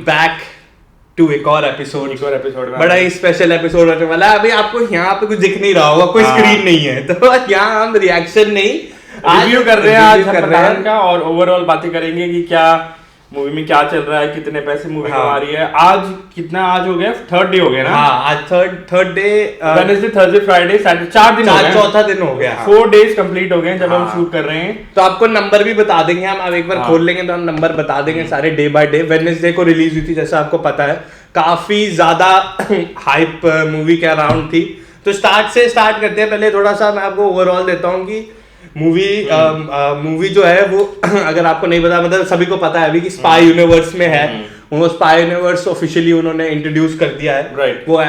Back to एक और episode बड़ा ही स्पेशल एपिसोड होने वाला है। अभी आपको यहाँ पे कुछ दिख नहीं रहा होगा, कोई स्क्रीन नहीं है, तो यहाँ हम रिएक्शन नहीं रिव्यू कर रहे हैं आज पठान का, और ओवरऑल बातें करेंगे कि क्या मूवी में क्या चल रहा है, कितने पैसे मूवी कमा रही है। आज कितना, आज हो गया थर्ड डे हो गया ना? हाँ, आज third day, Wednesday, Thursday, Friday, Saturday, 4 दिन हो गए, चौथा दिन हो गया। 4 डेज कंप्लीट हो गए जब हम शूट कर रहे हैं। तो आपको नंबर भी बता देंगे हम, आप एक बार खोल लेंगे तो हम नंबर बता देंगे सारे डे बाय डे। वेडनेसडे को रिलीज हुई थी, जैसा आपको पता है, काफी ज्यादा हाइप मूवी के अराउंड थी। तो स्टार्ट करते हैं। पहले थोड़ा सा मैं आपको ओवरऑल देता हूँ कि मूवी जो है वो अगर आपको नहीं पता, मतलब सभी को पता है अभी कि स्पाई यूनिवर्स में है। वो स्पाई यूनिवर्स ऑफिशियली उन्होंने इंट्रोड्यूस कर दिया है। वो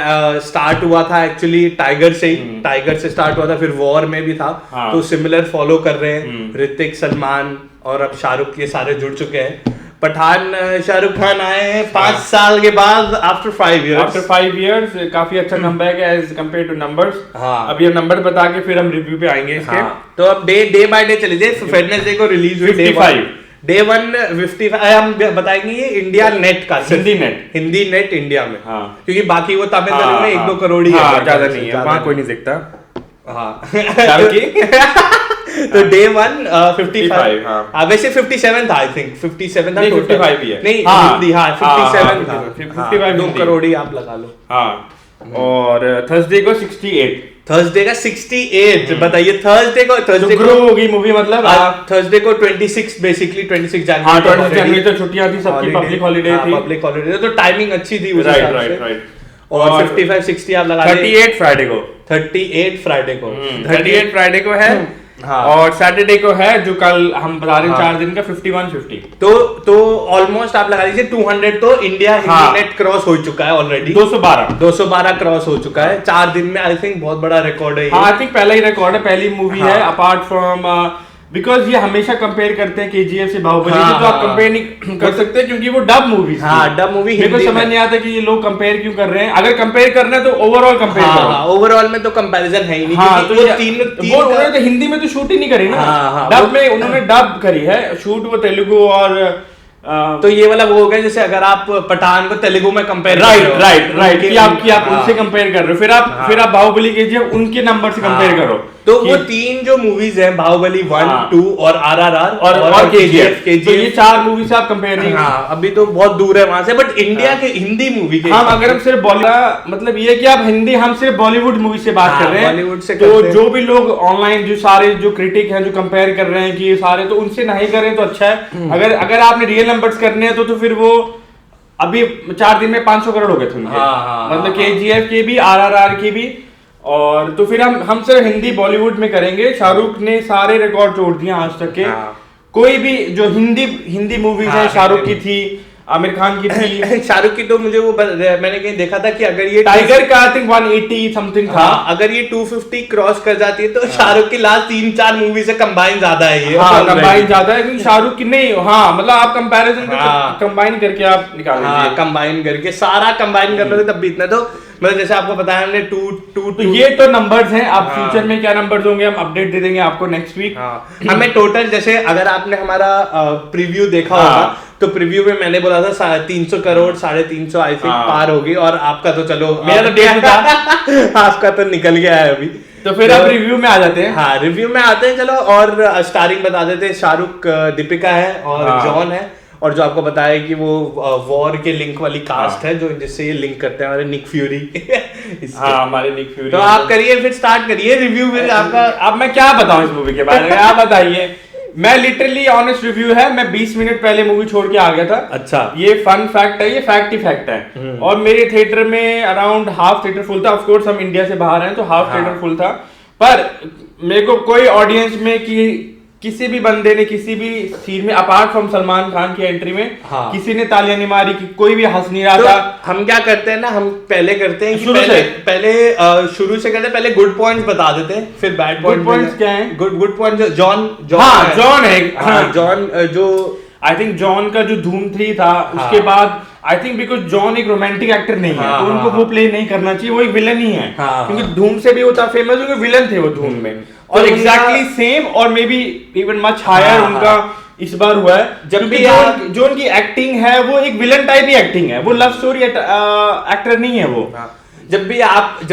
स्टार्ट हुआ था एक्चुअली टाइगर से ही, टाइगर से स्टार्ट हुआ था, फिर वॉर में भी था। तो सिमिलर फॉलो कर रहे हैं। ऋतिक, सलमान और अब शाहरुख, ये सारे जुड़ चुके हैं। पठान, शाहरुख खान आए हैं 5 साल के बाद, आफ्टर 5 इयर्स। काफी अच्छा कमबैक है एज कंपेयर टू नंबर्स। हाँ, अब ये नंबर बता के फिर हम रिव्यू पे आएंगे इसके। हाँ, तो अब डे बाय डे चले जाए। वेडनेसडे को रिलीज हुई डे 1 55। हम बताएंगे ये इंडिया नेट का, हिंदी नेट इंडिया में। हाँ, क्योंकि बाकी वो तमिलनाडु में 1-2 करोड़ ही है, ज्यादा नहीं है, वहाँ कोई नहीं दिखता। हाँ तो डे 1 55, हाँ वैसे 57 था, आई थिंक 57 था, 55 ही है नहीं, हिंदी, हाँ 57 था, 55 2 करोड़ ही आप लगा लो। हाँ, और थर्सडे को 68, थर्सडे का 68। बताइए, थर्सडे को ग्रो होगी मूवी, मतलब थर्सडे को 26 बेसिकली 26 जनवरी। हाँ, 26 जनवरी तो छुट्टियां थी सबकी, पब्लिक हॉलिडे थी, पब्लिक हॉलिडे, तो टाइमिंग अच्छी थी उस हिसाब से। राइट। और 55 60 आप लगा 38 फ्राइडे को, 38 फ्राइडे को है। हाँ, और सैटरडे को है जो कल हम बता रहे हैं, 4 दिन का 51-50। तो ऑलमोस्ट आप लगा लीजिए 200 तो इंडिया हिंदी नेट क्रॉस हो चुका है ऑलरेडी। 212 क्रॉस हो चुका है 4 दिन में। आई थिंक बहुत बड़ा रिकॉर्ड है। आई थिंक पहला ही रिकॉर्ड है, पहली मूवी है अपार्ट फ्रॉम, बिकॉज ये हमेशा कंपेयर करते हैं केजीएफ से बाहुबली से, तो आप कंपेयर नहीं कर सकते क्योंकि वो डब मूवी। हाँ, डब मूवी। मेरे को समझ नहीं आता कि ये लोग कंपेयर क्यों कर रहे हैं। अगर कंपेयर करना है तो ओवरऑल कंपेयर करो। ओवरऑल में तो कंपैरिजन है ही नहीं। हाँ, तो उन्होंने तो हिंदी में तो शूट ही नहीं करी ना, डब में उन्होंने डब करी है शूट, वो तेलुगु और तो ये वाला वो हो गया जैसे अगर आप पठान को तेलुगु में कंपेयर, राइट कि आप उनसे कंपेयर कर रहे हो, फिर आप बाहुबली केजीएफ उनके नंबर से कंपेयर करो। तो वो 3 जो मूवीज हैं, बाहुबली 1, 2 और आरआरआर और केजीएफ, तो ये 4 मूवी से आप कंपेयर नहीं। हाँ, अभी तो बहुत दूर है वहां से, बट इंडिया के हिंदी मूवी के हम अगर हम सिर्फ मतलब ये कि आप हिंदी, हम सिर्फ बॉलीवुड मूवी से बात कर रहे हैं, बॉलीवुड से। तो जो भी लोग ऑनलाइन जो सारे जो क्रिटिक हैं जो कंपेयर कर रहे हैं कि ये सारे, तो उनसे नहीं करें तो अच्छा है। अगर आपने रियल नंबर्स करने हैं तो फिर वो अभी 4 दिन में 500 करोड़ हो गए थे उनके, मतलब केजीएफ के भी, आरआरआर के भी। और तो फिर हम सिर्फ हिंदी बॉलीवुड में करेंगे। शाहरुख ने सारे रिकॉर्ड तोड़ दिए आज तक के। कोई भी जो हिंदी मूवीज है, शाहरुख की थी, आमिर खान की थी। शाहरुख की तो मुझे वो मैंने कहीं देखा था कि अगर ये टाइगर का आई थिंक 180 समथिंग था। अगर ये 250 क्रॉस कर जाती है तो शाहरुख की लास्ट 3-4 मूवी से कंबाइन ज्यादा है ये। हाँ, कंबाइन ज्यादा है क्योंकि शाहरुख की नहीं। हाँ, मतलब आप कंपैरिजन कंबाइन करके आप निकाल लीजिए, कंबाइन करके सारा कंबाइन कर रहे थे तब भी इतना। तो मतलब जैसे आपको बताया हमने 2 ये तो नंबर्स हैं। अब फ्यूचर में क्या नंबर्स होंगे हम अपडेट दे देंगे आपको नेक्स्ट वीक। हमें टोटल, जैसे अगर आपने हमारा प्रीव्यू देखा होगा तो प्रीव्यू में मैंने बोला था 350 करोड़, 350 आई थिंक पार होगी। और आपका तो चलो, मेरा तो 150 था, आपका तो निकल गया है अभी। तो फिर अब रिव्यू में आ जाते हैं। हाँ, रिव्यू में आते हैं चलो। और स्टारिंग बता देते हैं, शाहरुख, दीपिका है और जॉन है। और जो आपको बताया कि वो वॉर के लिंक वाली कास्ट है, जो जिससे ये लिंक करते हैं हमारे निक फ्यूरी। हमारे निक फ्यूरी। तो आप करिए, फिर स्टार्ट करिए रिव्यू में आपका। अब मैं क्या बताऊं इस मूवी के बारे में, आप बताइए। मैं लिटरली ऑनेस्ट रिव्यू है, मैं 20 मिनट पहले मूवी छोड़ के आ गया था। अच्छा, ये फन फैक्ट है, ये फैक्ट ही फैक्ट है। और मेरे थिएटर में अराउंड हाफ थिएटर फुल था। ऑफ कोर्स हम इंडिया से बाहर हैं तो हाफ थिएटर फुल था। पर मेरे को कोई ऑडियंस में किसी भी बंदे ने किसी भी सीन में अपार्ट फ्रॉम सलमान खान की एंट्री में किसी ने तालियां नहीं मारी, कि कोई भी हंस नहीं रहा था। हम क्या करते हैं ना, हम पहले करते हैं कि पहले शुरू से करते हैं, पहले गुड पॉइंट्स बता देते हैं, फिर बैड पॉइंट्स क्या हैं? गुड पॉइंट जॉन है। जॉन जो आई थिंक जॉन का जो धूम 3 था, उसके बाद आई थिंक बिकॉज जॉन एक रोमांटिक एक्टर नहीं है, तो उनको वो प्ले नहीं करना चाहिए, वो एक विलन ही है। क्योंकि धूम से भी वो था फेमस, क्योंकि विलन थे वो धूम में। और एग्जैक्टली सेम और maybe even much higher उनका इस बार हुआ है, जब भी जो उनकी एक्टिंग है वो एक विलन टाइप ही एक्टिंग है, वो लव स्टोरी एक्टर नहीं है वो। जब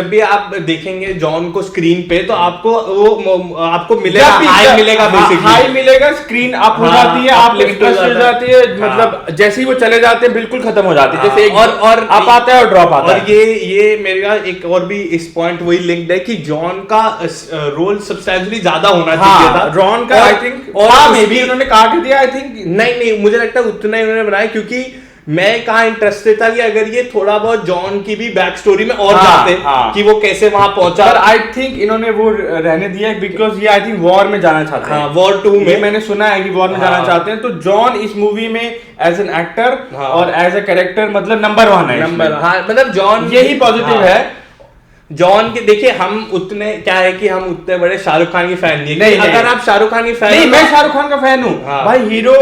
भी आप देखेंगे जॉन को स्क्रीन पे तो आपको मिलेगा, हाई मिलेगा, बेसिकली हाई मिलेगा, स्क्रीन अप हो जाती है, आप इंटरेस्ट हो जाती है, मतलब जैसे ही वो चले जाते हैं बिल्कुल खत्म हो जाती है, जैसे एक और अप आता है और ड्रॉप आता है। और ये मेरा एक और भी इस पॉइंट वही लिंक्ड है कि जॉन का रोल सब्सटेंशियली ज्यादा होना चाहिए था। जॉन का आई थिंक और मे बी उन्होंने काट दिया, आई थिंक नहीं मुझे लगता है उतना ही उन्होंने बनाया, क्योंकि मैं कहाँ इंटरेस्टेड था कि अगर ये थोड़ा बहुत जॉन की भी बैक स्टोरी में और जाते कि वो कैसे वहां पहुंचा। पर आई थिंक इन्होंने वो रहने दिया बिकॉज ये आई थिंक वॉर में जाना चाहते हैं। वॉर 2 में मैंने सुना है कि वॉर में जाना चाहते हैं, तो जॉन इस मूवी में एज एन एक्टर और एज ए कैरेक्टर मतलब नंबर 1 है। मतलब जॉन यही पॉजिटिव है जॉन के। देखिए हम उतने क्या है कि हम उतने बड़े शाहरुख खान की फैन नहीं, अगर आप शाहरुख खान की फैन नहीं, मैं शाहरुख खान का फैन हूँ भाई। हीरो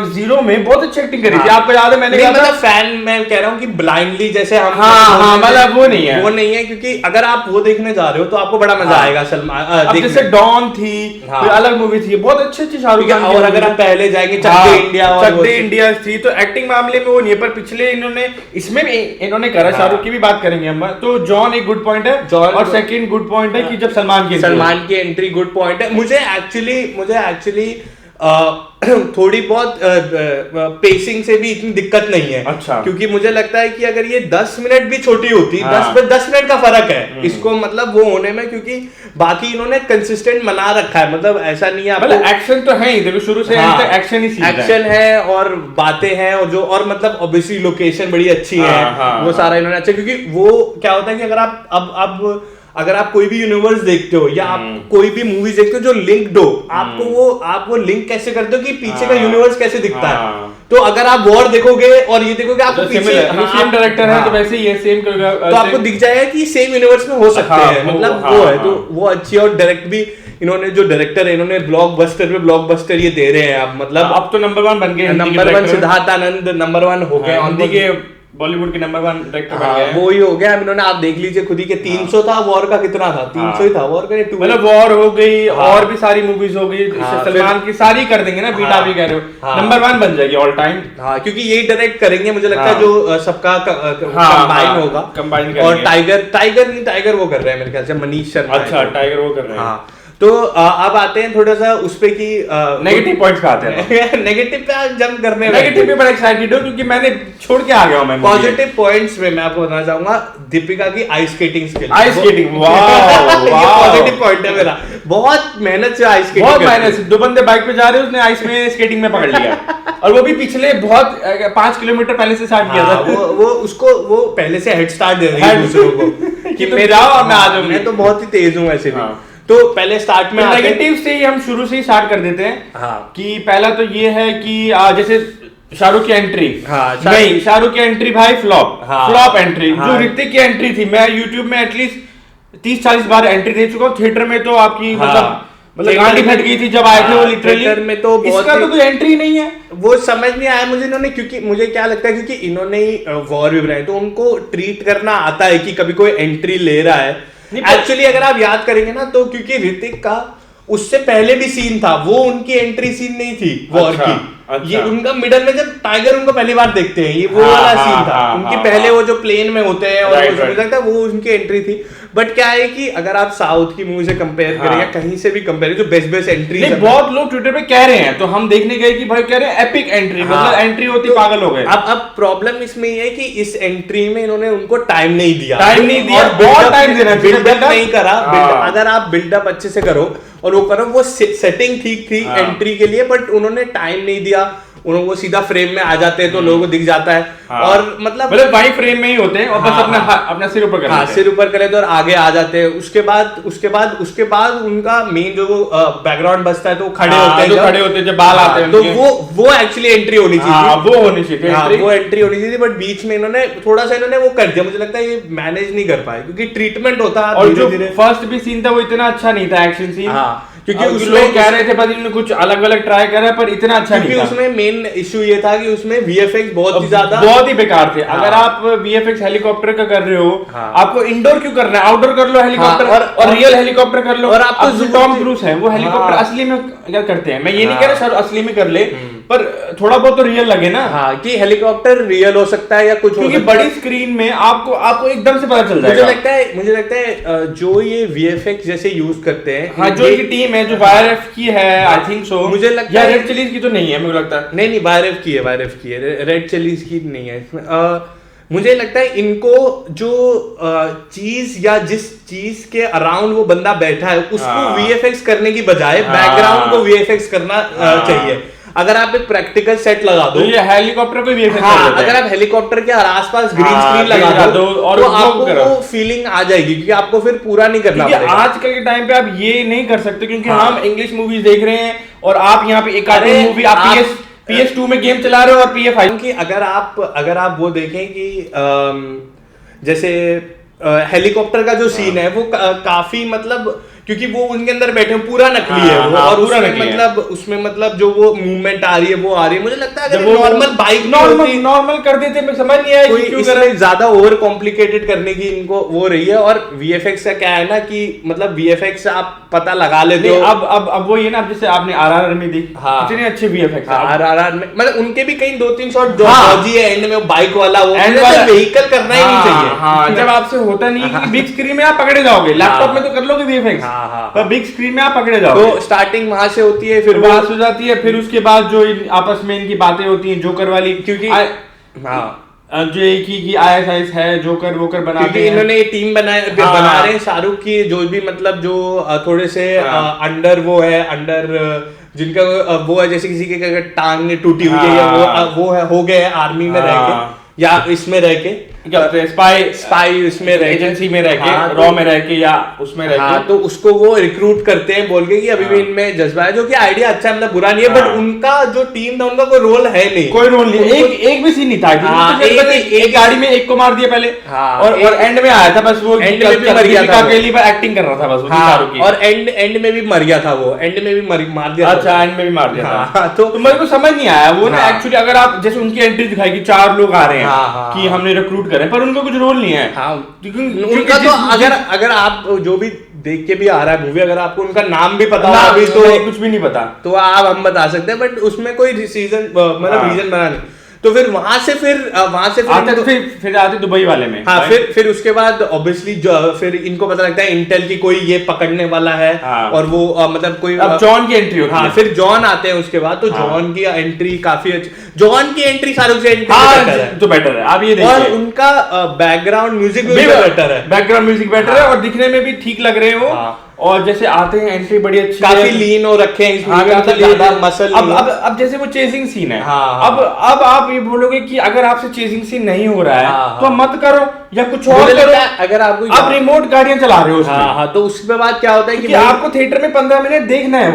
0 में बहुत अच्छी एक्टिंग करी थी, आपको याद है? मैंने मतलब फैन मैं कह रहा हूँ कि ब्लाइंडली जैसे हम मतलब वो नहीं है, क्योंकि अगर आप वो देखने जा रहे हो तो आपको बड़ा मजा आएगा। सलमान जैसे डॉन थी, कोई अलग मूवी थी, बहुत अच्छी शाहरुख खान। और अगर आप पहले जाएंगे चक दे इंडिया थी, तो एक्टिंग मामले में वो नहीं है, पर पिछले इन्होंने इसमें भी इन्होंने करा। शाहरुख की भी बात करेंगे हम, तो जॉन एक गुड पॉइंट है। और सेकंड गुड पॉइंट है कि जब सलमान की एंट्री गुड पॉइंट है। मुझे एक्चुअली थोड़ी बहुत पेसिंग से भी इतनी दिक्कत नहीं है। अच्छा। क्योंकि मुझे लगता है कि अगर ये 10 मिनट भी छोटी होती, 10 मिनट का फर्क है इसको मतलब वो होने में, क्योंकि बाकी इन्होंने कंसिस्टेंट बना रखा है। मतलब ऐसा नहीं है, मतलब एक्शन तो है ही, देखो शुरू से एंड तक एक्शन ही एक्शन है और बातें हैं और मतलब ऑब्वियसली लोकेशन बड़ी अच्छी है। वो सारा इन्होंने अच्छा, क्योंकि वो क्या होता है कि अगर आप कोई भी यूनिवर्स देखते हो या आप कोई भी मूवीज देखते हो जो लिंक्ड हो, आप वो लिंक कैसे करते हो कि पीछे का यूनिवर्स कैसे दिखता है। तो अगर आप वॉर देखोगे और ये देखोगे आपको पीछे सेम डायरेक्टर है तो वैसे ही सेम तो आपको दिख जाएगा कि सेम यूनिवर्स में हो सकते हैं। मतलब वो है तो वो अच्छी है। और डायरेक्ट भी इन्होंने जो डायरेक्टर है इन्होंने ब्लॉकबस्टर ये दे रहे हैं। अब मतलब अब तो नंबर 1 बन गए, नंबर 1 सिद्धार्थ आनंद नंबर 1 हो गए, हिंदी के बॉलीवुड के नंबर 1 डायरेक्टर बन गए। वो ही हो गया। अब इन्होंने आप देख लीजिए खुद ही के 300 था, वॉर का कितना था? 300 ही था वॉर का। मतलब वॉर हो गई और भी सारी मूवीज हो गई, सलमान की सारी कर देंगे ना, बीटा भी कह रहे हो, नंबर 1 बन जाएगी ऑल टाइम। क्योंकि यही डायरेक्ट करेंगे मुझे लगता है जो सबका कंबाइन होगा, कंबाइन। और टाइगर वो कर रहे हैं मेरे ख्याल से, मनीष शर्मा। अच्छा, टाइगर वो कर रहे हैं। तो अब आते हैं थोड़ा सा उस पे कि नेगेटिव पॉइंट्स पे आते हैं। नेगेटिव पे जंप करने नेगेटिव पे बड़ा एक्साइटेड हूं क्योंकि मैंने छोड़ के आ गया हूं। मैं पॉजिटिव पॉइंट्स में मैं आपको बताना चाहूंगा दीपिका की ice skating skill. Ice skating, वाह ये पॉजिटिव पॉइंट है मेरा। बहुत मेहनत से आइस स्केटिंग, बहुत मेहनत से। 2 बंदे बाइक पे जा रहे हैं, उसने आइस में स्केटिंग में पकड़ लिया और वो भी पिछले बहुत 5 किलोमीटर पहले से स्टार्ट किया था। वो पहले से हेड स्टार्ट दे रही है दूसरों को कि मैं जाओ और मैं आ जाऊंगा। मैं तो बहुत ही तेज हूं वैसे भी। तो पहले स्टार्ट में नेगेटिव से ही हम शुरू से ही स्टार्ट कर देते हैं कि पहला तो ये है कि जैसे शाहरुख की एंट्री, नहीं शाहरुख की एंट्री भाई फ्लॉप एंट्री। जो ऋतिक की एंट्री थी, मैं यूट्यूब में एटलीस्ट 30-40 बार एंट्री दे चुका हूँ। थिएटर में तो आपकी मतलब गांडी फट गई थी जब आए थे वो लिटरली में। तो इसका तो कोई एंट्री नहीं है, वो समझ नहीं आया मुझे इन्होंने। क्योंकि मुझे क्या लगता है क्योंकि इन्होंने ही वॉर भी बनाई तो उनको ट्रीट करना आता है कि कभी कोई एंट्री ले रहा है। एक्चुअली अगर आप याद करेंगे ना तो क्योंकि ऋतिक का उससे पहले भी सीन था, वो उनकी एंट्री सीन नहीं थी वॉर की। ये उनका मिडल में जब टाइगर उनको पहली बार देखते हैं, ये वो वाला सीन था। उनकी पहले वो जो प्लेन में होते हैं और मुझे लगता है वो उनकी एंट्री थी। बट क्या है कि अगर आप साउथ की मूवी से कंपेयर करें या कहीं से भी कंपेयर, जो बेस्ट एंट्री है, बहुत लोग ट्विटर पे कह रहे हैं, तो हम देखने गए कि भाई कह रहे हैं एपिक एंट्री, मतलब एंट्री होती पागल हो गए। अब प्रॉब्लम इसमें ये है कि इस एंट्री में इन्होंने उनको टाइम नहीं दिया, बहुत टाइम देना, बिल्डअप नहीं करा। अगर आप बिल्डअप अच्छे से करो और वो करो, वो सेटिंग ठीक थी एंट्री के लिए, बट उन्होंने टाइम नहीं दिया। वो सीधा फ्रेम में आ जाते हैं तो लोगों को दिख जाता है। और मतलब वही फ्रेम में ही होते हैं और बस अपना सिर ऊपर कर लेते हैं। सिर ऊपर कर लेते हैं और आगे आ जाते हैं। उसके बाद उनका मेन जो बैकग्राउंड बचता है तो खड़े होते हैं जब बाल आते हैं, तो वो एक्चुअली एंट्री होनी चाहिए, वो होनी चाहिए, वो एंट्री होनी चाहिए। बट बीच में इन्होंने थोड़ा सा वो कर दिया। मुझे लगता है ये मैनेज नहीं कर पाए क्योंकि ट्रीटमेंट होता है। और जो फर्स्ट भी सीन था वो इतना अच्छा नहीं था, एक्शन सीन, क्योंकि उसमें कह रहे थे पर इन्होंने कुछ अलग कट्राई करा, पर इतना अच्छा नहीं था। उसमें मेन इशू ये था कि उसमें वीएफएक्स बहुत ही बेकार थे। अगर आप वीएफएक्स हेलीकॉप्टर का कर रहे हो, आपको इंडोर क्यों करना है? आउटडोर कर लो हेलीकॉप्टर, और रियल हेलीकॉप्टर कर लो। और आप तो टॉम क्रूज है, वो हेलीकॉप्टर असली में क्या करते हैं। मैं ये नहीं कह रहा सर असली में कर ले, पर थोड़ा बहुत तो रियल लगे ना। हाँ, कि हेलीकॉप्टर रियल हो सकता है या कुछ हो क्योंकि सकता है। बड़ी स्क्रीन में आपको एकदम से पता चल जाएगा। मुझे लगता है जो ये VFX जैसे यूज करते हैं, हाँ, जो इनकी टीम है जो YRF की है, आई थिंक सो, मुझे लगता है रेड चिलीज की तो नहीं है, मुझे लगता है। नहीं YRF की है, रेड चिलीज की नहीं है इसमें। मुझे लगता है इनको जो चीज या जिस चीज के अराउंड वो बंदा बैठा है उसको VFX करने की बजाय बैकग्राउंड को VFX करना चाहिए। अगर आप एक प्रैक्टिकल सेट लगा दो, तो ये हेलीकॉप्टर को VFX हाँ, अगर आप हेलीकॉप्टर के आसपास ग्रीन स्क्रीन लगा दो और तो आपको वो फीलिंग आ जाएगी, क्योंकि आपको फिर पूरा नहीं करना पड़ेगा। आजकल के टाइम पे आप ये नहीं कर सकते, क्योंकि हम इंग्लिश मूवीज देख रहे हैं और आप यहाँ पे एक कार्टून मूवी, आप PS2 में गेम चला रहे हो और PS5 की अगर आप वो देखें कि जैसे हेलीकॉप्टर का जो सीन है वो काफी मतलब, क्योंकि वो उनके अंदर बैठे हैं, पूरा नकली है वो, और उसमें मतलब जो वो मूवमेंट आ रही है वो आ रही है। मुझे लगता है अगर वो नॉर्मल बाइक नॉर्मल कर देते, मैं समझ नहीं आया क्यों कर रहे हैं, ज्यादा ओवर कॉम्प्लिकेटेड करने की इनको वो रही है। और VFX का क्या है ना कि मतलब VFX आप पता लगा लेते हो। अब वो ये ना, अब जैसे आपने RRR में देखी, कितने अच्छे VFX है RRR में, मतलब उनके भी कहीं 2-3 शॉट डॉजी है एंड में, बाइक वाला वो व्हीकल करना ही नहीं चाहिए। जब आपसे होता नहीं कि बिग स्क्रीन में आप पकड़े जाओगे, लैपटॉप में तो कर लोगे VFX, पर बिग स्क्रीन में आप पकड़े जाओगे। तो स्टार्टिंग वहां से होती है, फिर वहां से हो जाती है, फिर उसके बाद जो आपस में इनकी बातें होती हैं जोकर वाली, क्योंकि जो एक ही ISIS है, जोकर वोकर बनाते हैं, इन्होंने ये टीम बना रहे हैं शाहरुख की, जो भी मतलब जो थोड़े से अंडर वो है, अंडर जिनका वो है, जैसे किसी के टांग टूटी हुई है या वो है, हो गए आर्मी में रह के या इसमें रह के, स्पाई इसमें एजेंसी में रह के, रॉ में रह के या उसमें रह के, तो उसको वो रिक्रूट करते हैं बोल के कि अभी भी इनमें जज्बा है, जो कि आइडिया अच्छा है, मतलब बुरा नहीं है, बट उनका जो टीम था उनका कोई रोल है नहीं, कोई रोल नहीं, एक भी सीन नहीं था। एक गाड़ी में एक को मार दिया पहले, और एंड में आया था बस, वो एंड में भी मर गया था, पहली बार एक्टिंग कर रहा था बस शाहरुख की, और एंड में भी मर गया था वो, एंड में भी मार दिया। अच्छा, एंड में भी मार दिया था। तो मेरे को समझ नहीं आया वो ना, एक्चुअली अगर आप जैसे उनकी एंट्री दिखाई कि 4 लोग आ रहे हैं कि हमने रिक्रूट करें, पर उनका कुछ रोल नहीं है। उनका तो अगर आप जो भी देख के भी आ रहा है मूवी, अगर आपको उनका नाम भी पता हो, अभी तो कुछ भी नहीं पता, तो हम बता सकते हैं, बट उसमें कोई रीजन बना नहीं। तो फिर वहां से फिर आते दुबई वाले में। हाँ, फिर उसके बाद ऑब्वियसली फिर इनको पता लगता है इंटेल की कोई ये पकड़ने वाला है, और वो मतलब कोई जॉन की एंट्री होती है। फिर जॉन आते हैं उसके बाद, तो जॉन की एंट्री काफी अच्छी, जॉन की एंट्री शाहरुख से एंट्री तो बेटर है। आप ये देखिए, और उनका बैकग्राउंड म्यूजिक भी बेटर है, बैकग्राउंड म्यूजिक बेटर है, और दिखने में भी ठीक लग रहे हो, और जैसे आते हैं एंट्री बड़ी अच्छी, काफी लीन हो रखे हैं ज्यादा मसल। अब जैसे वो चेजिंग सीन है, अब आप ये बोलोगे कि अगर आपसे चेजिंग सीन नहीं हो रहा है तो मत करो या कुछ और करो। अगर आप रिमोट गाड़ियां चला रहे हो उसमें, तो उसके बाद क्या होता है कि आपको थिएटर में 15 मिनट देखना है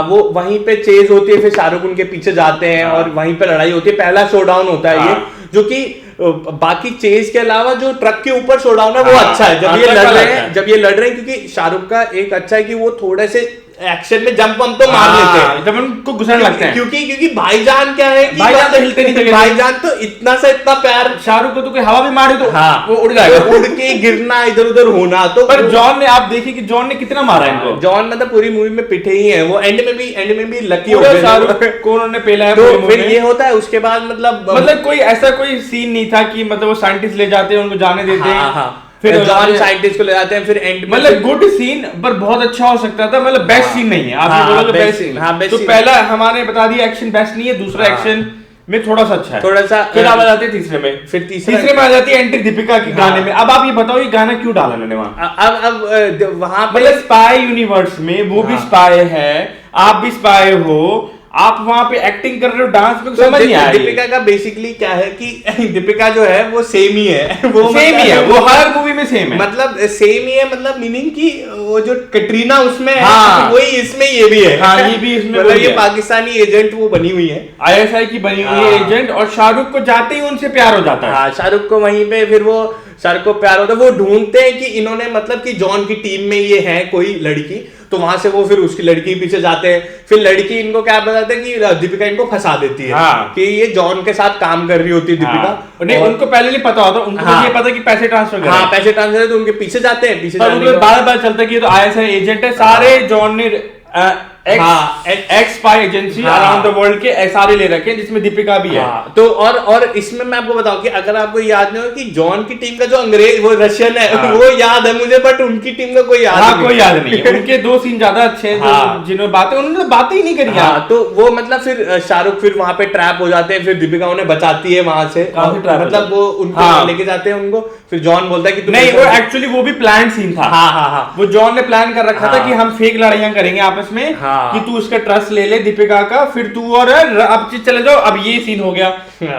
वो वहीं पे चेज होती है, फिर शाहरुख उनके पीछे जाते हैं और वहीं पे लड़ाई होती है। पहला शोडाउन होता है ये, जो कि बाकी चेज के अलावा जो ट्रक के ऊपर शोडाउन है वो अच्छा है, जब ये लड़ रहे हैं, क्योंकि शाहरुख का एक अच्छा है कि वो थोड़े से एक्शन में जंप तो मार लेते हैं जब उनको घुसने लगते हैं, क्योंकि भाईजान क्या है कि भाईजान तो हिलते नहीं थे, भाईजान तो इतना प्यार, शाहरुख को तो कोई हवा भी मारे तो वो उड़ जाएगा, उड़ के गिरना, इधर उधर होना। तो पर जॉन ने, आप देखिए कि जॉन ने कितना मारा इनको, जॉन मतलब पूरी मूवी में पिटे ही है वो, एंड में भी लकी हो गए शाहरुख को उन्होंने पहला है। तो फिर ये होता है उसके बाद मतलब कोई ऐसा कोई सीन नहीं था कि मतलब वो साइंटिस्ट ले जाते हैं, उनको जाने देते हैं, फिर जॉन साइंटिस्ट को ले जाते हैं, फिर एंड मतलब गुड सीन, पर बहुत अच्छा हो सकता था, मतलब बेस्ट सीन नहीं है। आप ये बोलोगे बेस्ट सीन, तो पहला हमारे बता दिया एक्शन बेस्ट नहीं है, दूसरा एक्शन में थोड़ा सा अच्छा है, थोड़ा सा। फिर आप आ जाते हैं तीसरे में, फिर तीसरे में आ जाती है एंट्री दीपिका की गाने में। अब आप ये बताओ ये गाना क्यों डाला उन्होंने वहां? अब वहां मतलब स्पाई यूनिवर्स में वो भी स्पाई है, आप भी स्पाई हो, आप वहां पे एक्टिंग कर रहे हो, डांस में समझ नहीं आया। दीपिका का बेसिकली क्या है कि दीपिका जो है वो सेम ही है, वो सेम ही है, वो हर मूवी में सेम है, मतलब सेम ही है, मतलब मीनिंग की वो जो कटरीना उसमें है, वही इसमें ये भी है। ये भी इसमें, मतलब ये पाकिस्तानी एजेंट वो बनी हुई है, ISI की बनी हुई है एजेंट, और शाहरुख को जाते ही उनसे प्यार हो जाता है। शाहरुख को वहीं पे फिर वो शाहरुख को प्यार होता है, वो ढूंढते हैं कि इन्होंने मतलब कि जॉन की टीम में ये है कोई लड़की, तो वहां से वो फिर उसकी लड़की पीछे जाते हैं, फिर लड़की इनको क्या बताते हैं कि दीपिका इनको फंसा देती है, कि ये जॉन के साथ काम कर रही होती है दीपिका। नहीं, उनको पहले नहीं पता होता, उनको ये पता कि पैसे ट्रांसफर करें। पैसे ट्रांसफर, तो उनके पीछे जाते हैं, पीछे बार चलता है कि ये तो ISI एजेंट है। सारे जॉन ने x spy agency around the world के सारे ले रखे हैं, जिसमें दीपिका भी है। तो और इसमें मैं आपको बताऊं कि अगर आपको याद नहीं हो कि जॉन की टीम का जो अंग्रेज वो रशियन है, वो याद है मुझे, बट उनकी टीम का कोई याद नहीं। कोई याद नहीं। उनके 2 सीन ज्यादा अच्छे हैं जिन्होंने बातें, उन्होंने बातें ही नहीं करी। तो वो मतलब फिर शाहरुख फिर वहां पे ट्रैप हो जाते हैं, फिर दीपिका उन्हें बचाती है वहां से, मतलब वो उनको लेके जाते हैं उनको, फिर जॉन बोलता है कि नहीं, वो एक्चुअली वो भी प्लान सीन था। वो जॉन ने प्लान कर रखा था कि हम फेक लड़ाइयां करेंगे आपस में, कि तू उसका ट्रस्ट ले ले दीपिका का, फिर तू और अब चले जाओ। अब ये सीन हो गया,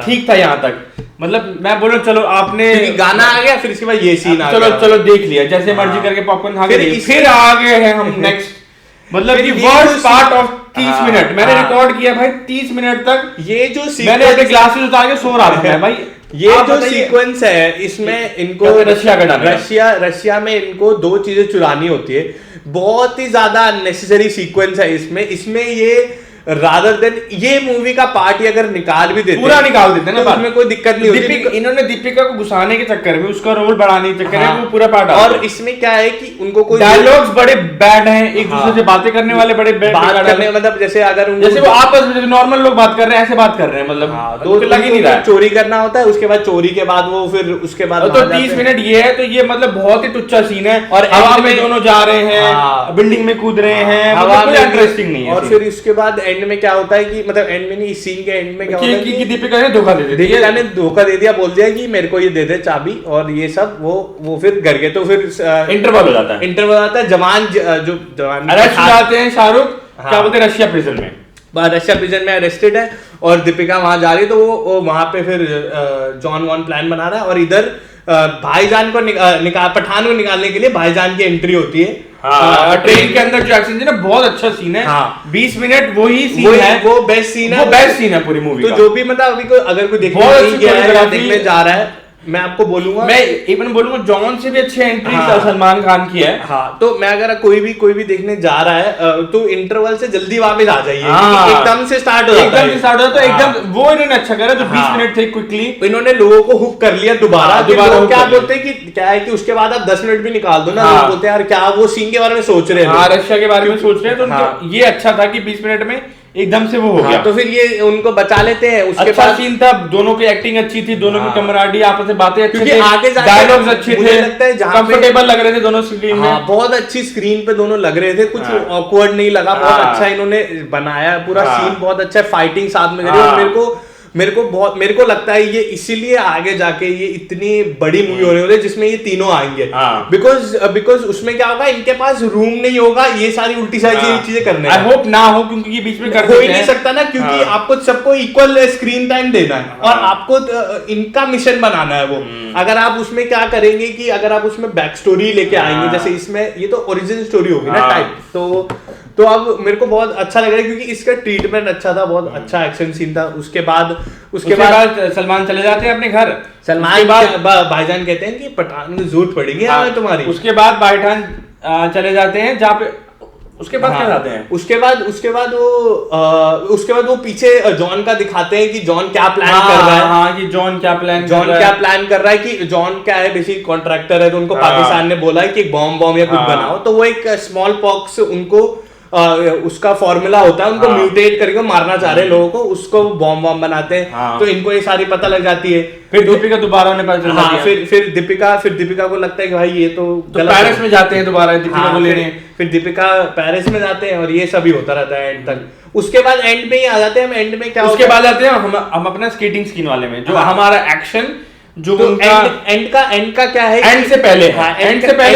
ठीक था यहाँ तक। मतलब मैं बोल रहा चलो आपने गाना आ गया, फिर इसके बाद ये सीन आ गया, चलो देख लिया, जैसे मर्जी करके पॉपकॉर्न खा के फिर आ गए हैं हम नेक्स्ट। मतलब कि वर्स्ट पार्ट ऑफ 30 मिनट मैंने रिकॉर्ड किया भाई, 30 मिनट तक ये जो मैंने अपने ग्लासेस उतार के सो रहा था मैं भाई। ये जो सीक्वेंस है इसमें इनको रशिया में इनको 2 चीजें चुरानी होती है, बहुत ही ज्यादा अननेसेसरी सीक्वेंस है इसमें ये रादर देन ये मूवी का पार्ट ही अगर निकाल भी देते, पूरा निकाल देते ना, तो उसमें कोई दिक्कत नहीं होती। इन्होंने दीपिका को घुसाने के चक्कर में, उसका रोल बढ़ाने के चक्कर में वो पूरा पार्ट। और इसमें क्या है कि उनको कोई डायलॉग्स बड़े बैड हैं, एक दूसरे से बातें करने वाले बड़े बैड करने, मतलब जैसे वो आपस में नॉर्मल लोग बात कर रहे हैं ऐसे बात कर रहे हैं, मतलब तो लग ही नहीं रहा। चोरी करना होता है, उसके बाद चोरी के बाद वो फिर उसके बाद तो 30 मिनट ये है, तो ये मतलब बहुत ही टुच्चा सीन है। और हवा में दोनों जा रहे हैं, बिल्डिंग में कूद रहे हैं, हवा में इंटरेस्टिंग नहीं है। और फिर इसके बाद एंड में क्या होता है, मतलब एंड में नहीं, इस सीन के एंड में क्या होता है कि दीपिका ने धोखा दे दिया, दीपिका ने धोखा दे दिया, बोल दिया कि मेरे को ये दे दे चाबी और ये सब। वो फिर घर गए, तो फिर इंटरवल हो जाता है। जवान जो जवान अरेस्ट हो जाते हैं, शाहरुख क्या बोलते हैं, रशिया प्रिजन में अरेस्टेड है, और दीपिका वहां जा रही है, तो वो वहां पे फिर जॉन वॉन प्लान बना रहा है, और इधर भाईजान को पठान को निकालने के लिए भाईजान की एंट्री होती है। ट्रेन के अंदर जो एक्शन है ना, बहुत अच्छा सीन है। 20 मिनट वही सीन है, वो बेस्ट सीन है पूरी मूवी का। तो जो भी मतलब अभी अगर कोई देखने जा रहा है, मैं आपको बोलूंगा, मैं इवन बोलूंगा जॉन से भी अच्छे एंट्री सलमान खान की है। तो मैं अगर कोई भी देखने जा रहा है, तो इंटरवल से जल्दी वापस आ जाइए, एकदम से स्टार्ट हो जाता है, तो एकदम वो इन्होंने अच्छा करा, जो 20 मिनट थे क्विकली इन्होंने लोगों को हुक कर लिया दोबारा। क्या बोलते हैं कि क्या है कि उसके बाद आप 10 मिनट भी निकाल दो ना, लोग बोलते हैं यार क्या वो सीन के बारे में सोच रहे हैं, रशिया के बारे में सोच रहे हैं, तो ये अच्छा था कि 20 मिनट में एकदम से वो हो गया। तो फिर ये उनको बचा लेते हैं। उसके अच्छा बाद सीन था, दोनों की एक्टिंग अच्छी थी, दोनों की कमराडी, आपस में बातें अच्छी थी, आगे डायलॉग्स अच्छे थे, लगता है कंफर्टेबल लग रहे थे दोनों स्क्रीन में, बहुत अच्छी स्क्रीन पे दोनों लग रहे थे, कुछ ऑकवर्ड नहीं लगा, बहुत अच्छा इन्होंने बनाया पूरा सीन, बहुत अच्छा फाइटिंग साथ में करी। और मेरे को लगता है ये इसीलिए आगे जाके ये इतनी बड़ी मूवी होने वाली है जिसमें ये तीनों आएंगे, बिकॉज उसमें क्या होगा, इनके पास रूम नहीं होगा ये सारी उल्टी सारी चीजें करने। आई होप ना हो, क्योंकि ये बीच में हो ही नहीं सकता ना, क्योंकि आपको सबको इक्वल स्क्रीन टाइम देना है, और आपको इनका मिशन बनाना है वो। अगर आप उसमें क्या करेंगे कि अगर आप उसमें बैक स्टोरी लेके आएंगे, जैसे इसमें ये तो ओरिजिनल स्टोरी होगी ना टाइप, तो अब मेरे को बहुत अच्छा लग रहा है, क्योंकि इसका ट्रीटमेंट अच्छा था, बहुत अच्छा एक्शन सीन था। उसके बाद सलमान चले जाते हैं अपने घर। सलमान भाईजान कहते हैं कि पठान की जरूरत पड़ेगी तुम्हारी। उसके बाद भाईजान चले जाते हैं जहाँ पे, उसके बाद क्या जाते हैं, उसके बाद वो पीछे जॉन का दिखाते हैं कि जॉन क्या प्लान कर रहा है, कि जॉन क्या प्लान कर रहा है, कि जॉन क्या है, बेसिक कॉन्ट्रैक्टर है, तो उनको पाकिस्तान ने बोला है कि बॉम्ब या कुछ बनाओ, तो वो एक स्मॉल पॉक्स उनको उसका फॉर्मूला होता है, उनको म्यूटेट करके मारना चाह रहे हैं लोगों को, उसको बॉम्ब बनाते हैं। तो इनको ये सारी पता लग जाती है। फिर दीपिका दोबारा उन्हें पता चलता है, फिर दीपिका को लगता है कि भाई ये तो पेरिस में जाते हैं दोबारा दीपिका को लेने, फिर दीपिका पेरिस में जाते हैं, और ये सभी होता रहता है एंड तक। उसके बाद एंड में ही आ जाते हैं हम, एंड में क्या उसके बाद आते हैं हम अपना स्केटिंग स्कीन वाले में, जो हमारा एक्शन जो तो एंड का क्या है, एंड से पहले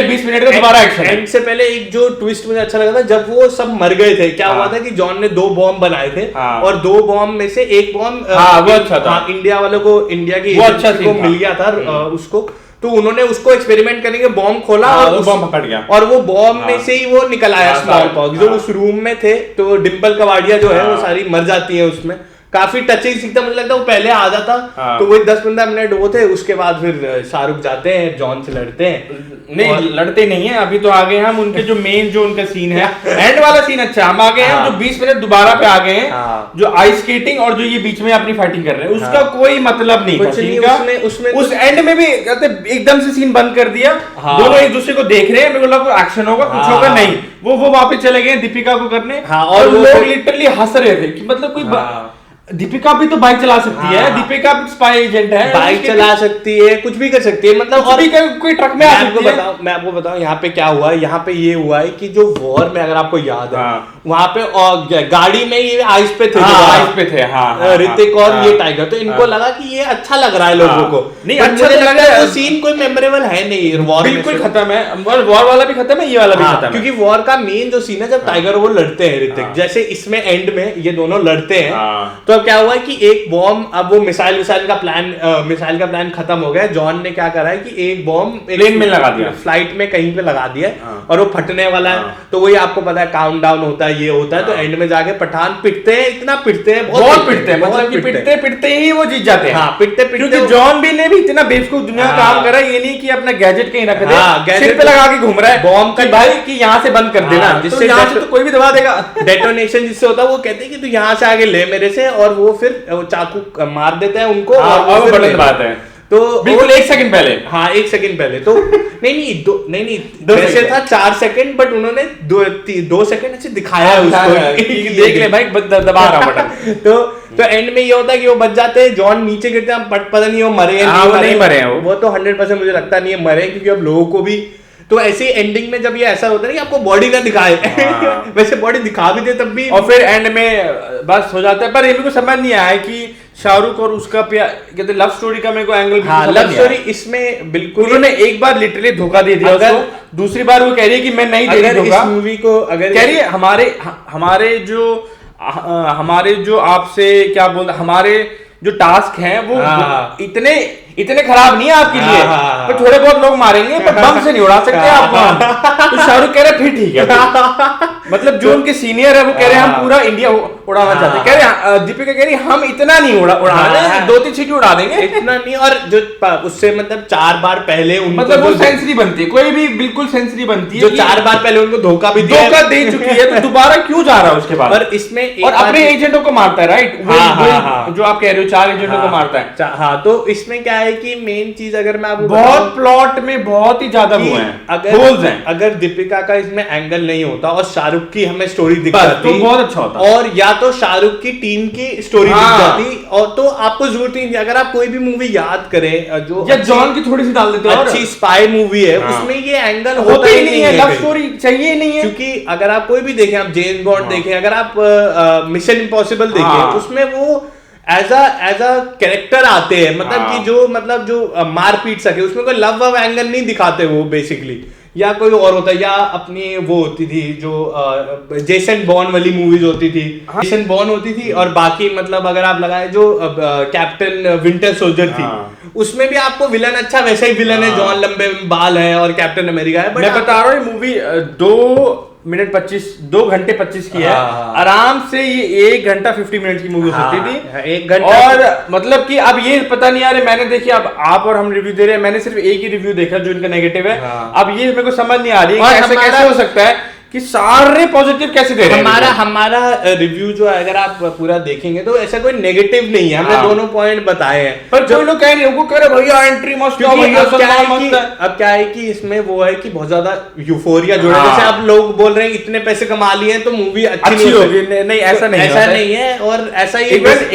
20 मिनट का दोबारा एक्शन। एंड से पहले एक जो ट्विस्ट मुझे अच्छा लगा था, जब वो सब मर गए थे, क्या हुआ था कि जॉन ने 2 बॉम्ब बनाए थे, और 2 बॉम्ब में से एक बॉम्ब वो अच्छा था, इंडिया वालों को, इंडिया की को मिल गया था उसको, तो उन्होंने उसको एक्सपेरिमेंट करने के बॉम्ब खोला, और बॉम्ब फट गया, और वो बॉम्ब में से ही वो निकल आया स्मॉल पॉक्स, जो उस रूम में थे। तो डिम्पल कवाड़िया जो है वो सारी मर जाती है उसमें, काफी टचिंग सीन था, मुझे लगता है वो पहले आ जाता तो वही 10-15 मिनट वो थे, उसके बाद फिर शाहरुख जाते हैं जॉन से लड़ते हैं। नहीं लड़ते नहीं है, अभी तो आ गए हम उनके जो मेन जो उनका सीन है एंड वाला सीन अच्छा, हम आ गए हैं जो 20 मिनट दोबारा पे आ गए हैं, जो आइस स्केटिंग और जो ये बीच में अपनी फाइटिंग कर रहे हैं उसका कोई मतलब नहीं था सीन का। उस एंड में भी कहते एकदम से सीन बंद कर दिया, दोनों एक दूसरे को देख रहे हैं, मेरे को लगा एक्शन होगा कुछ होगा, नहीं वो वापस चले गए दीपिका को करने, और लोग लिटरली हंस रहे थे कि मतलब कोई दीपिका भी तो बाइक चला सकती है, दीपिका भी स्पाई एजेंट है, बाइक चला सकती है, कुछ भी कर सकती है, मतलब और कोई ट्रक में आ सकती है। मैं आपको बताऊं यहाँ पे क्या हुआ है, यहाँ पे ये हुआ है कि जो वॉर में अगर आपको याद है वहां पे गाड़ी में ये आइस पे थे, आइस पे थे ऋतिक और ये टाइगर, तो इनको लगा कि ये अच्छा लग रहा है लोगों को, नहीं अच्छा लग रहा है, वो सीन कोई मेमोरेबल है नहीं, वॉर बिल्कुल खत्म है, वॉर वाला भी खत्म है, ये वाला भी खत्म है, क्योंकि वॉर का मेन जो सीन है जब टाइगर वो लड़ते हैं ऋतिक, जैसे इसमें एंड में ये दोनों लड़ते हैं, तो अब क्या हुआ है कि एक बॉम्ब, अब वो मिसाइल का प्लान खत्म हो गया, जॉन ने क्या करा है कि एक बॉम्ब प्लेन में लगा दिया, फ्लाइट में कहीं पे लगा दिया और वो फटने वाला है, तो वही आपको पता है काउंट डाउन होता है, ये होता है, तो एंड में जाके पठान पिटते हैं, इतना पिटते हैं, बहुत पिटते हैं, मतलब कि पिटते ही वो जीत जाते हैं। हाँ, पिटते क्योंकि जॉन भी ने भी इतना बेवकूफ दुनिया में काम करा, ये नहीं कि अपना गैजेट कहीं रख दे, सिर पे लगा के घूम रहा है बॉम्ब का, भाई कि यहाँ से बंद कर देना, जिससे यहाँ से तो कोई भी दबा देगा, डेटोनेशन जिससे होता है, वो कहते हैं कि तू यहाँ से आगे ले मेरे से, और वो फिर चाकू मार देते हैं उनको, और वो बटन दबाते हैं, तो बिल्कुल 1 सेकंड पहले, हाँ 1 सेकंड पहले, तो नहीं वैसे था 4 सेकंड, बट उन्होंने 2 सेकंड ऐसे दिखाया है उसको, देख ले भाई दबा रहा बटन, तो एंड में ये होता है कि वो बच जाते हैं, जॉन नीचे गिरते हैं, पता नहीं वो मरे नहीं मरे, वो तो 100% मुझे लगता नहीं है मरे, क्योंकि अब लोगों को भी तो ऐसे एंडिंग में जब ये ऐसा होता है कि आपको बॉडी ना दिखाए, वैसे बॉडी दिखा भी दे तब भी, और फिर एंड में बस हो जाता है, पर ये मेरे को समझ नहीं आया कि शाहरुख और उसका कहते लव स्टोरी का मेरे को एंगल, लव स्टोरी इसमें बिल्कुल उन्होंने एक बार लिटरली धोखा दे दिया उसको, दूसरी बार वो कह रही है कि मैं नहीं दे रही धोखा, इस मूवी को अगर कह रही है हमारे जो आपसे क्या बोलते, हमारे जो टास्क हैं वो इतने खराब नहीं है आपके लिए, पर थोड़े बहुत लोग मारेंगे, पर बम से नहीं उड़ा सकते आपको। तो शाहरुख कह रहे फिर ठीक है, मतलब जो उनके सीनियर है वो कह रहे हैं हम पूरा इंडिया उड़ाना चाहते हैं, कह रहे दीपिका कह रही हम इतना नहीं उड़ाना, 2-3 सीटी उड़ा देंगे, इतना नहीं, और जो उससे मतलब 4 बार पहले मतलब वो सेंसरी बनती है, कोई भी बिल्कुल सेंसरी बनती है, जो 4 बार पहले उनको धोखा दे चुकी है, तो दोबारा क्यों जा रहा है उसके बाद, और इसमें और अपने एजेंटों को मारता है, राइट, जो आप कह रहे हो 4 एजेंटों को मारता है, हाँ, तो इसमें क्या है कि मेन चीज अगर मैं आपको बहुत प्लॉट में बहुत ही ज्यादा हुए हैं, अगर दीपिका का इसमें एंगल नहीं होता और शाहरुख की हमें स्टोरी दिख जाती, तो बहुत अच्छा होता, और या तो शाहरुख की टीम की स्टोरी दिख जाती, और तो आपको जरूरत ही नहीं, अगर आप कोई भी मूवी याद करें जो या जॉन की थोड़ी सी डाल देते हो, अच्छी स्पाई मूवी है, उसमें ये एंगल होता ही नहीं है, लव स्टोरी चाहिए नहीं है, क्योंकि अगर आप कोई भी देखें, आप जेम्स बॉन्ड देखें, अगर आप मिशन इम्पॉसिबल देखें, उसमें वो एज अ कैरेक्टर आते हैं, मतलब कि जो मार पीट सके, उसमें कोई लव एंगल नहीं दिखाते वो बेसिकली, या कोई और होता है, या अपनी वो होती थी जो जेसन बॉर्न वाली मूवीज होती थी, जेसन बॉर्न होती थी, और बाकी मतलब अगर आप लगाए जो कैप्टन विंटर सोल्जर थी, उसमें भी आपको विलन अच्छा वैसा ही विलन है, जॉन लंबे बाल है और कैप्टन अमेरिका है, मैं बता रहा हूँ मूवी 2 घंटे 25 की है, आराम से ये 1 घंटा 50 मिनट की मूवी हो सकती थी, 1 घंटा, और मतलब कि अब ये पता नहीं यार, मैंने देखी, अब आप और हम रिव्यू दे रहे हैं, मैंने सिर्फ एक ही रिव्यू देखा जो इनका नेगेटिव है, अब ये मेरे को समझ नहीं आ रही है कि कैसे हो सकता है कि सारे पॉजिटिव कैसे दे रहे हैं। हमारा रिव्यू जो है अगर आप पूरा देखेंगे तो ऐसा कोई नेगेटिव नहीं है, हमने दोनों पॉइंट बताए हैं, पर जो लोग कह रहे हैं वो कह रहे भैया एंट्री मस्त है, भैया सलमान मस्त है। अब क्या है कि इसमें वो है कि बहुत ज्यादा यूफोरिया जुड़ा, जैसे आप लोग बोल रहे हैं इतने पैसे कमा लिए तो मूवी अच्छी होगी, नहीं ऐसा नहीं है, और ऐसा ही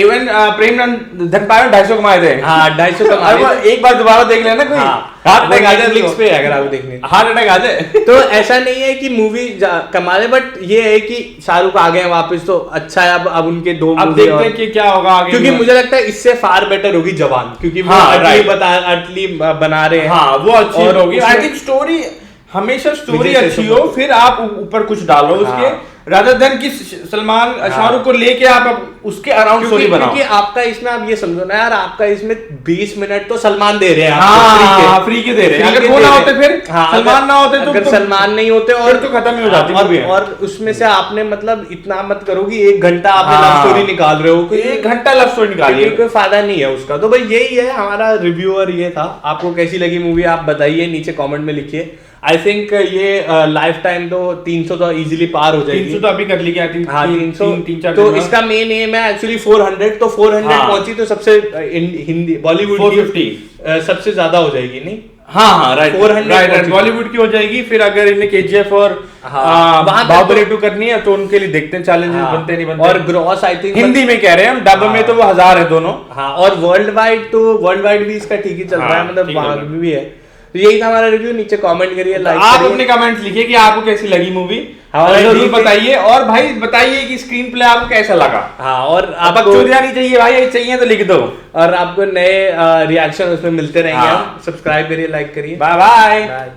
इवन प्रेमनंद धनपाल 250 कमाए थे, 250 कमाए, एक बार दोबारा देख लेना, कोई हार्ट अटैक आ जाए पे अगर आप देखने, हार्ट अटैक आ जाए, तो ऐसा नहीं है कि मूवी कमा ले, बट ये है कि शाहरुख आ गए वापस तो अच्छा है, अब उनके 2 अब देखते हैं कि क्या होगा आगे, क्योंकि मुझे लगता है इससे फार बेटर होगी जवान, क्योंकि वो अटली बना रहे हैं, हाँ वो अच्छी होगी, आई थिंक स्टोरी हमेशा स्टोरी अच्छी हो, फिर आप ऊपर कुछ डालो उसके, rather than कि सलमान शाहरुख को लेके आप अब उसके अराउंड स्टोरी बनाओ। क्योंकि आपका इसमें आप ये समझो ना यार, आपका इसमें 20 मिनट तो सलमान दे रहे हैं हाँ, फ्री के दे रहे हैं। अगर वो ना होते फिर सलमान ना होते तो अगर सलमान नहीं होते और तो खत्म ही हो जाती। और उसमें से आपने मतलब इतना मत करो कि 1 घंटा आपने लव स्टोरी निकाल रहे हो, 1 घंटा लव स्टोरी निकालिए, कोई फायदा नहीं है उसका। तो भाई यही है हमारा रिव्यू और ये था। आपको कैसी लगी मूवी आप बताइए, नीचे कमेंट में लिखिए। आई थिंक ये लाइफ टाइम तो 300 तो इजीली पार हो जाएगी। 300 तो अभी कर ली क्या? 300 तो इसका मेन एम है एक्चुअली 400, तो 400 पहुंची तो सबसे हिंदी बॉलीवुड 450 सबसे ज्यादा हो जाएगी नहीं? हाँ राइट, 400 बॉलीवुड की हो जाएगी। फिर अगर इन्हें KGF और बाहुबली 2 करनी है तो उनके लिए देखते हैं चैलेंजेस बनते नहीं बनते। और ग्रॉस आई थिंक हिंदी में कह रहे हैं हम, डब में तो वो 1000 है दोनों। हाँ, और वर्ल्ड वाइड भी इसका ठीक ही चल रहा है, मतलब वहां भी है। तो यही था हमारा रिव्यू। नीचे कमेंट करिए, लाइक आप करिए, अपने कमेंट्स लिखिए कि आपको कैसी लगी मूवी, जरूर बताइए। और भाई बताइए कि स्क्रीन प्ले आपको कैसा लगा। हाँ, और आप बकचोदियां नहीं चाहिए भाई, चाहिए तो लिख दो। और आपको नए रिएक्शन उसमें मिलते रहेंगे। सब्सक्राइब करिए, लाइक करिए। Bye bye.